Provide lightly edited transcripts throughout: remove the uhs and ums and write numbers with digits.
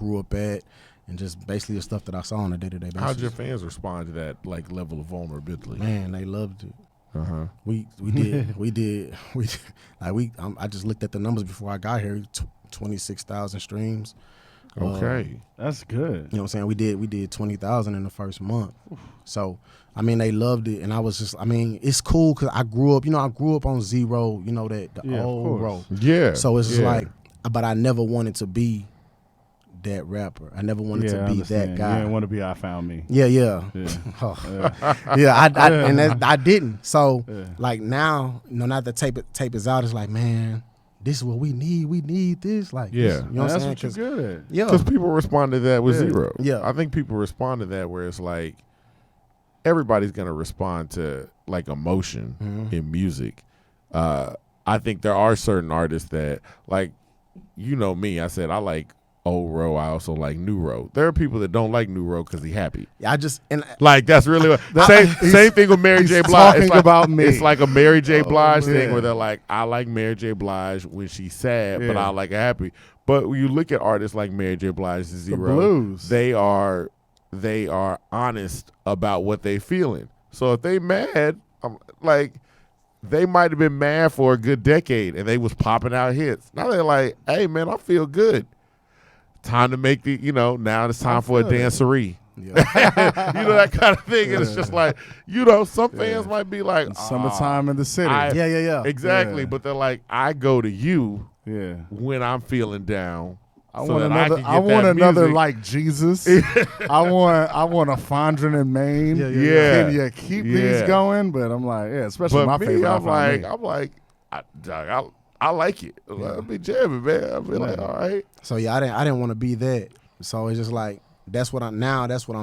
grew up at, and just basically the stuff that I saw on a day-to-day basis. How'd your fans respond to that like level of vulnerability? Man, they loved it. We did. I just looked at the numbers before I got here. 26,000 streams. Okay, that's good. You know what I'm saying? We did 20,000 in the first month. So I mean, they loved it, and I was just, I mean, it's cool because I grew up on Zero. You know that the old road. Yeah. So it's just like, but I never wanted to be that rapper. I never wanted to be that guy. You didn't want to be I Found Me. Yeah. I didn't. So like now, now the tape is out, it's like, man, this is what we need. We need this. Like, this, you know what I'm saying? That's what you're good at. Yeah. Because people respond to that with Zero. Yeah. I think people respond to that where it's like, everybody's going to respond to like emotion in music. I think there are certain artists that, like, you know me, I said I like old Row. I also like new Row. There are people that don't like new Row because he happy. Yeah, like that's really what, same thing with Mary J. Blige. Talking about me. It's like a Mary J. Blige thing where they're like, I like Mary J. Blige when she's sad, but I like her happy. But when you look at artists like Mary J. Blige and Zero, the blues. they are honest about what they feeling. So if they mad, like they might have been mad for a good decade and they was popping out hits. Now they're like, hey man, I feel good. Time to make now it's time for a dancery. Yeah. That kind of thing. And it's just like, some fans might be like, summertime in the city. Yeah. Exactly. Yeah. But they're like, I go to you when I'm feeling down. I want another like Jesus. I want a Fondren in Maine. Yeah. Can you keep these going? But I'm like, especially my favorite. I'm like, I like it. I'll be jamming, man. I'll be like, all right. So I didn't want to be that. So it's just like that's what I'm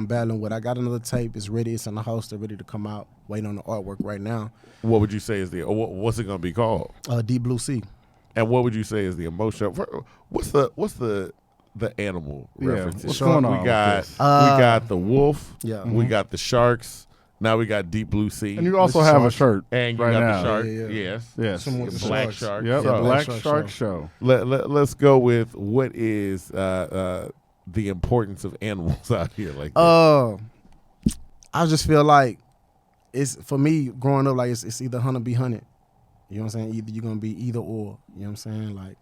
battling with. I got another tape. It's ready. It's in the holster, ready to come out. Waiting on the artwork right now. What would you say is what's it gonna be called? Deep Blue Sea. And what would you say is the emotion? What's the animal reference? What's going on? We got the wolf. Yeah. We got the sharks. Now we got Deep Blue Sea. And you also have a shirt. And you right got now. the shark. Yes. The Black Shark. Yep. So, The Black Shark Show. Let's go with what is the importance of animals out here like that? I just feel like it's, for me, growing up, like it's either hunt or be hunted. You know what I'm saying? Either you're gonna be either or. You know what I'm saying? Like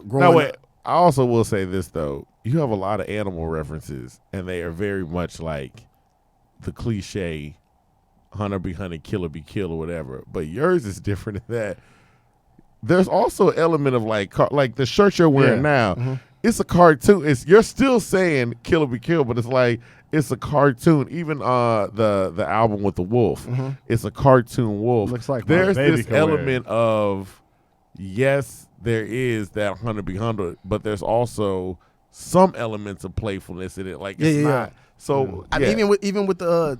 growing up. I also will say this though. You have a lot of animal references, and they are very much like the cliche hunter be hunted, killer be killed, or whatever. But yours is different in that there's also an element of like the shirt you're wearing now. Mm-hmm. It's a cartoon. You're still saying killer be killed, but it's like it's a cartoon. Even the album with the wolf, it's a cartoon wolf. Looks like there's this element of yes, there is that hunter be hunted, but there's also some elements of playfulness in it. Like it's not. So I mean, even with the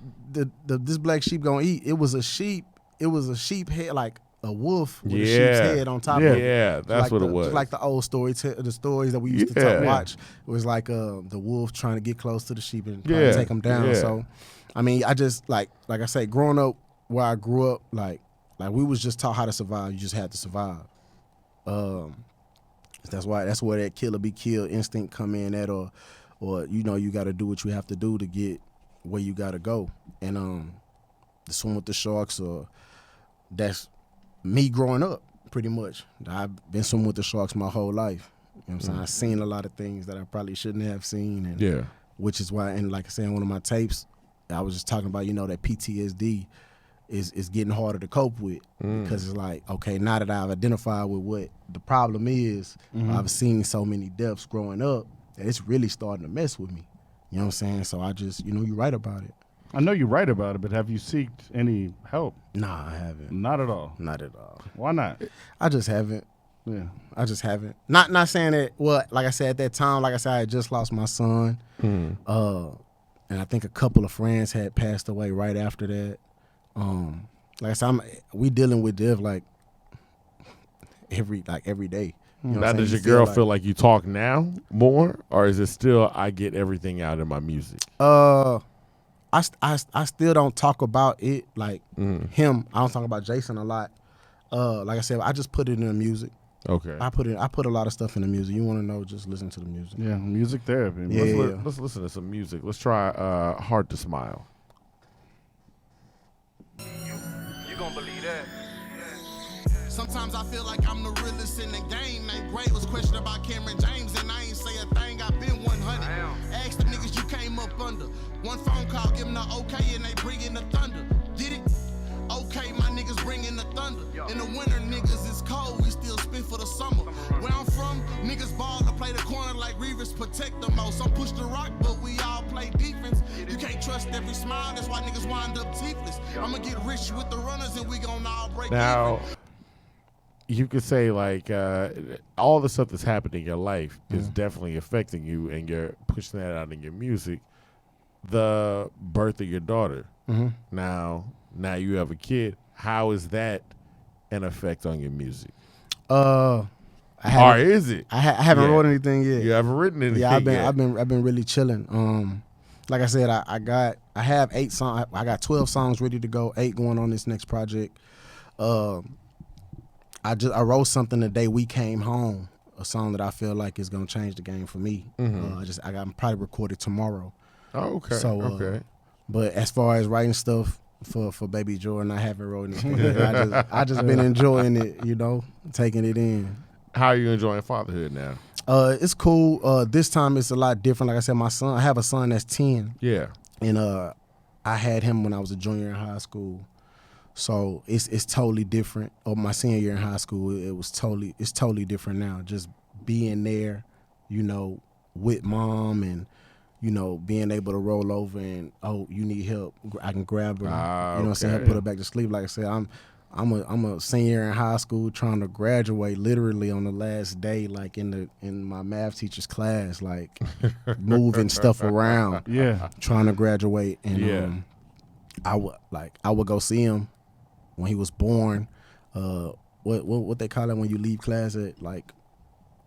this black sheep gonna eat, it was a sheep. It was a sheep head, like a wolf with a sheep's head on top of it. Yeah, that's what it was. Just like the old story, the stories that we used to watch. It was like the wolf trying to get close to the sheep and trying to take them down. Yeah. So, I mean, I just like I say, growing up where I grew up, like we was just taught how to survive. You just had to survive. That's where that killer be killed instinct come in at, or you got to do what you have to do to get where you got to go. And the swim with the sharks, that's me growing up, pretty much. I've been swimming with the sharks my whole life. You know what I'm saying? I've seen a lot of things that I probably shouldn't have seen. And which is why, and like I said in one of my tapes, I was just talking about, that PTSD is getting harder to cope with because it's like, okay, now that I've identified with what the problem is, I've seen so many deaths growing up that it's really starting to mess with me. You know what I'm saying? So I just, you write about it. I know you write about it, but have you sought any help? Nah, I haven't. Not at all? Not at all. Why not? I just haven't. Yeah. I just haven't. Not saying that, well, like I said, at that time, like I said, I had just lost my son. And I think a couple of friends had passed away right after that. Like I said, we dealing with death like every day. Now, does your girl feel like you talk now more, or is it still I get everything out in my music? I still don't talk about it like him. I don't talk about Jason a lot. Like I said, I just put it in the music. Okay. I put a lot of stuff in the music. You want to know? Just listen to the music. Yeah, music therapy. Yeah. Let's listen to some music. Let's try "Hard to Smile." You gonna believe that? Sometimes I feel like I'm the realest in the game. Nate Gray was questioned about Cameron James, and I ain't say a thing. I've been 100. Ask the niggas you came up under. One phone call, give them the okay, and they bring in the thunder. Get it? Okay, my niggas bring in the thunder. In the winter, niggas is cold. We still spin for the summer. Where I'm from, niggas ball to play the corner like Reavers protect the most. Some push the rock, but we all play defense. You can't trust every smile. That's why niggas wind up teethless. I'ma get rich with the runners, and we gon' all break Now, even. you could say like all the stuff that's happened in your life is definitely affecting you, and you're pushing that out in your music. The birth of your daughter. Now you have a kid. How is that an effect on your music? Or is it? I haven't wrote anything yet. You haven't written anything Yeah, yet. I've been really chilling. Like I said, I have 8 songs. I got 12 songs ready to go. 8 going on this next project. I wrote something the day we came home. A song that I feel like is gonna change the game for me. I'm probably recorded tomorrow. Oh, okay. So, okay. But as far as writing stuff for Baby Jordan, I haven't wrote anything. I just been enjoying it, taking it in. How are you enjoying fatherhood now? It's cool. This time it's a lot different. Like I said, I have a son that's 10. Yeah. And I had him when I was a junior in high school. So it's totally different. Or my senior year in high school, it's totally different now. Just being there, with mom and being able to roll over and, oh, you need help, I can grab her. What I'm saying? Put her back to sleep. Like I said, I'm a senior in high school trying to graduate literally on the last day, like in my math teacher's class, like moving stuff around. Yeah. Trying to graduate. And I would go see him when he was born. What they call it when you leave class at like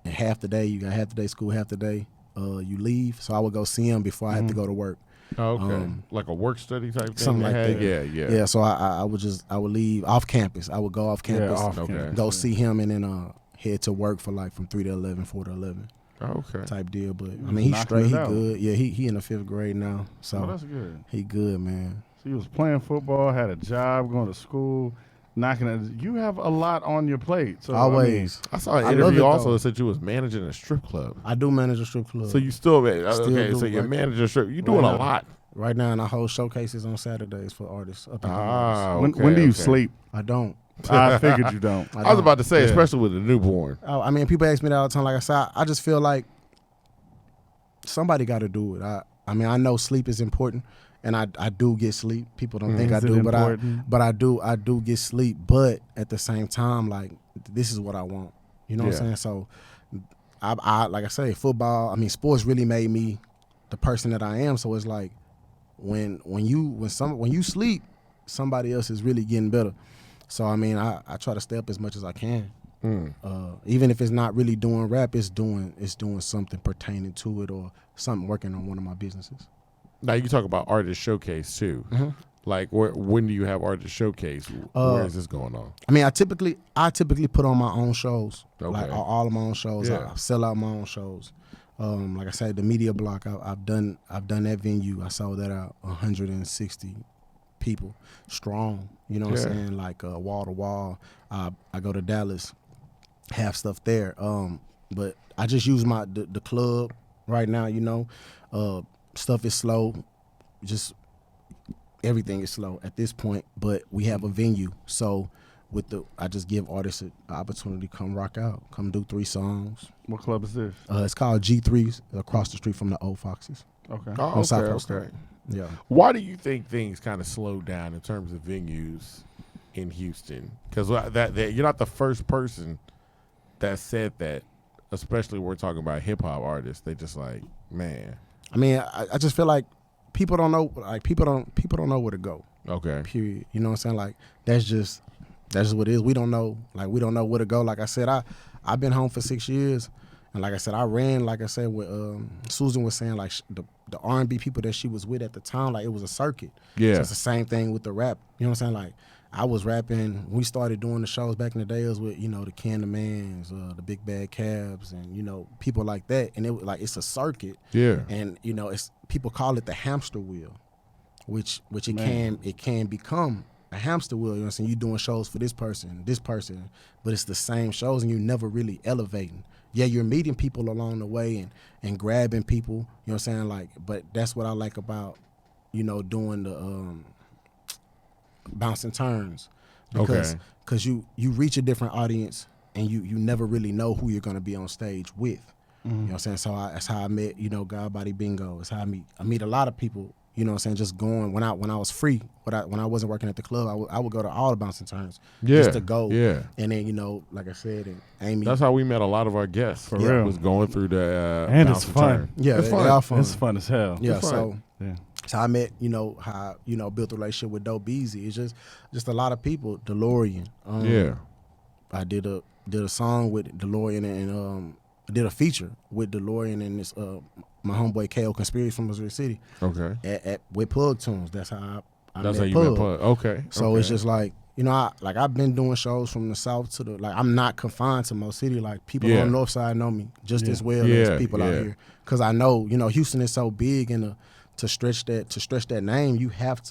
half the day, you got half the day school, half the day you leave. So I would go see him before I had to go to work. Okay. Like a work study type thing? Something like that. Yeah. Yeah, so I would leave off campus. I would go off campus, go see him, and then head to work for like from 3 to 11, 4 to 11. Okay. Type deal. But I mean, he's straight. He good. Yeah, he in the 5th grade now. So that's good. He good, man. So you was playing football, had a job, going to school, you have a lot on your plate. So Always. I saw an interview also that said you was managing a strip club. I do manage a strip club. So you still manage. Still okay, do, so you're right? managing a strip. You're doing a lot. Right now, and I hold showcases on Saturdays for artists. Up and coming artists. When do you sleep? I don't. I figured you don't. I was about to say, especially with a newborn. I mean, people ask me that all the time. Like I said, I just feel like somebody got to do it. I mean, I know sleep is important, and I do get sleep. People don't think I do, but I do get sleep. But at the same time, like, this is what I want. You know what I'm saying? So, I like I say, football. I mean, sports really made me the person that I am. So it's like when you sleep, somebody else is really getting better. So I mean, I try to stay up as much as I can. Even if it's not really doing rap, it's doing something pertaining to it or something working on one of my businesses. Now you talk about artist showcase too. Like when do you have artist showcase? Where is this going on? I mean, I typically put on my own shows, Okay. like all of my own shows. Yeah. I sell out my own shows. Like I said, the media block, I've done that venue. I sold that out 160 people strong. You know what I'm saying? Like wall to wall. I go to Dallas, have stuff there. But I just use the club right now. Stuff is slow. Just everything is slow at this point. But we have a venue, so I just give artists an opportunity to come rock out, come do 3 songs. What club is this? It's called G3's, across the street from the Old Foxes. Okay. Oh, South Coast. okay. Yeah. Why do you think things kind of slowed down in terms of venues in Houston? Because you're not the first person that said that, especially when we're talking about hip hop artists. They just like, man. I mean, I just feel like people don't know. Like people don't know where to go. Okay. Period. You know what I'm saying? Like that's just what it is. We don't know. Like we don't know where to go. Like I said, I've been home for 6 years, and like I said, I ran. Like I said, with Susan was saying, like the R&B people that she was with at the time, like it was a circuit. Yeah. So it's the same thing with the rap. You know what I'm saying? Like I was rapping. We started doing the shows back in the day. It was with the Candymans, the Big Bad Cabs, and people like that. And it was like it's a circuit. Yeah. And it's people call it the hamster wheel, which it can become a hamster wheel. You know what I'm saying? You doing shows for this person, but it's the same shows, and you're never really elevating. Yeah, you're meeting people along the way and grabbing people. You know what I'm saying? Like, but that's what I like about doing the bouncing turns, because you reach a different audience, and you never really know who you're gonna be on stage with. You know what I'm saying? So that's how I met God Body Bingo. It's how I meet a lot of people. You know what I'm saying? Just going when I was free, when I wasn't working at the club, I would go to all the bouncing turns just to go. Yeah. And then like I said, and Amy. That's how we met a lot of our guests. For real. Was going through the and it's bouncing fun. turn. Yeah, it's they fun. are fun. It's fun as hell. Yeah, It's fun. so I met how built a relationship with Dope Easy. It's just a lot of people. DeLorean. I did a song with DeLorean and I did a feature with DeLorean and this my homeboy KO Conspiracy from Missouri City. Okay. With Pug Tunes. That's how I That's met how you Pug. met Pug. Okay. So okay. it's just like I've been doing shows from the south to the I'm not confined to Mo City. Like people on the north side know me just as well as people out here, because I know Houston is so big, and to stretch that name you have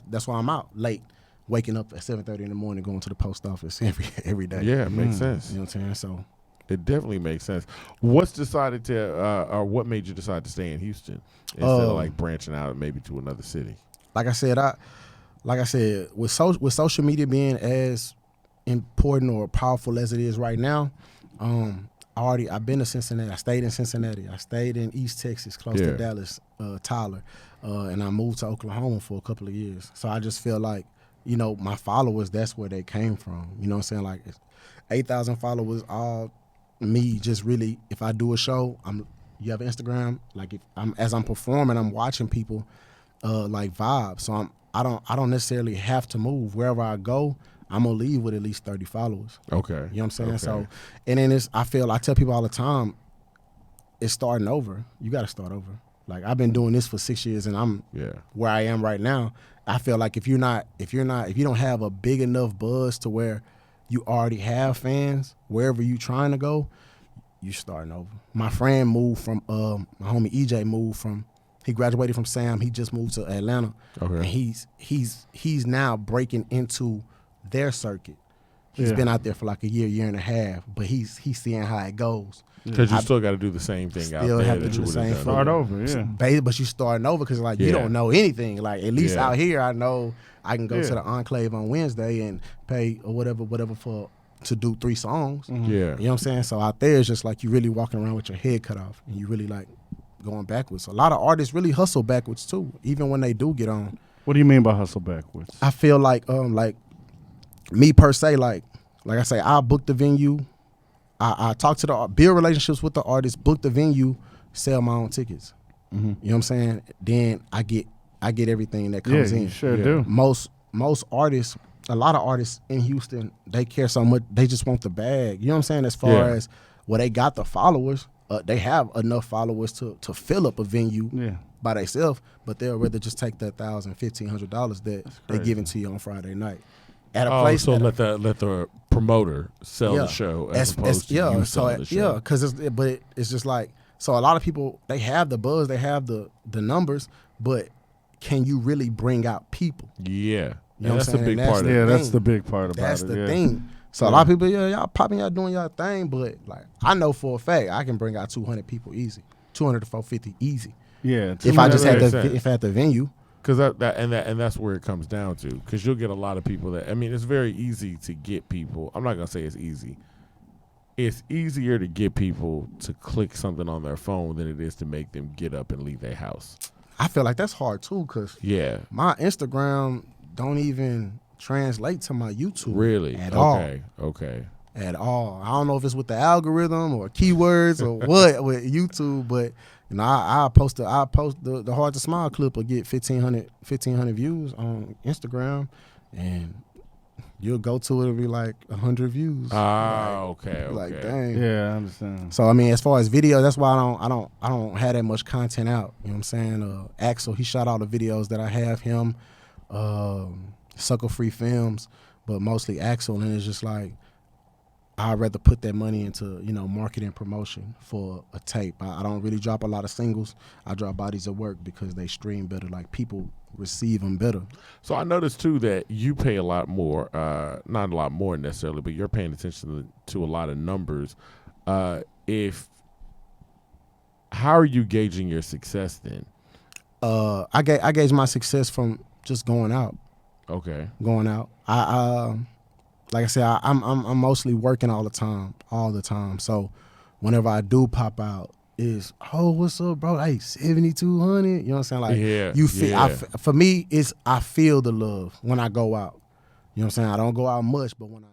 that's why I'm out late, waking up at 7:30 in the morning, going to the post office every day. Yeah, it makes sense. You know what I'm saying? So it definitely makes sense. What's decided to or what made you decide to stay in Houston instead of like branching out maybe to another city? Like I said, with social media being as important or powerful as it is right now, I've been to Cincinnati. I stayed in Cincinnati. I stayed in East Texas, close to Dallas, Tyler, and I moved to Oklahoma for a couple of years. So I just feel like, my followers, that's where they came from. You know what I'm saying? Like 8,000 followers, all me. Just really, if I do a show, you have Instagram. Like if I'm performing, I'm watching people like vibe. So I don't necessarily have to move. Wherever I go, I'm gonna leave with at least 30 followers. Okay. You know what I'm saying? Okay. So, and then I tell people all the time, it's starting over. You got to start over. Like I've been doing this for 6 years, and I'm where I am right now. I feel like if you don't have a big enough buzz to where you already have fans wherever you trying to go, you starting over. My friend moved from my homie EJ moved from. He graduated from Sam. He just moved to Atlanta. Okay. And he's now breaking into their circuit. He's been out there for like a year and a half, but he's seeing how it goes. Because you still got to do the same thing out there. Have to that do you the same done. Start over, yeah. But you starting over because you don't know anything. Like at least out here, I know I can go to the Enclave on Wednesday and pay or whatever to do 3 songs. Yeah. You know what I'm saying? So out there, it's just like you really walking around with your head cut off, and you really like going backwards. A lot of artists really hustle backwards too, even when they do get on. What do you mean by hustle backwards? I feel like me per se, like I say, I book the venue, I talk to build relationships with the artist, book the venue, sell my own tickets. You know what I'm saying? Then I get everything that comes in. You sure do. Most artists, a lot of artists in Houston, they care so much, they just want the bag. You know what I'm saying? As far as they got the followers. They have enough followers to fill up a venue by themselves, but they'll rather just take that $1,000, $1,500 that they're giving to you on Friday night at a place. So let the promoter sell the show as opposed to you selling the show. Because it's just like, so a lot of people, they have the buzz, they have the numbers, but can you really bring out people? Yeah, You know what I'm that's the saying? big And part of it. Yeah, that's the big part about That's it. the thing. So a lot of people, y'all popping, y'all doing y'all thing, but like I know for a fact I can bring out 200 people easy, 200 to 450 easy. Yeah, If I just had sense. if I had the venue. Because that's where it comes down to. Because you'll get a lot of people that, I mean, it's very easy to get people. I'm not gonna say it's easy. It's easier to get people to click something on their phone than it is to make them get up and leave their house. I feel like that's hard too, because my Instagram don't even translate to my YouTube. Really? At all. Okay. At all. I don't know if it's with the algorithm or keywords or what with YouTube, but I post the Hard to Smile clip will get 1,500 views on Instagram, and you'll go to it, it'll be like 100 views. Okay. Like dang. Yeah, I understand. So I mean, as far as video, that's why I don't have that much content out. You know what I'm saying? Axel, he shot all the videos that I have him. sucker free films, but mostly Axel, and it's just like I'd rather put that money into, you know, marketing promotion for a tape. I don't really drop a lot of singles. I drop bodies of work because they stream better. Like, people receive them better. So I noticed too that you pay a lot more, not a lot more necessarily, but you're paying attention to a lot of numbers. How are you gauging your success then? I gauge my success from just going out. Okay. Going out. Like I said, I'm mostly working all the time. So whenever I do pop out, is, oh, what's up, bro? Hey, 7,200. You know what I'm saying? Like, Yeah, you feel. yeah. For me, I feel the love when I go out. You know what I'm saying? I don't go out much, but when I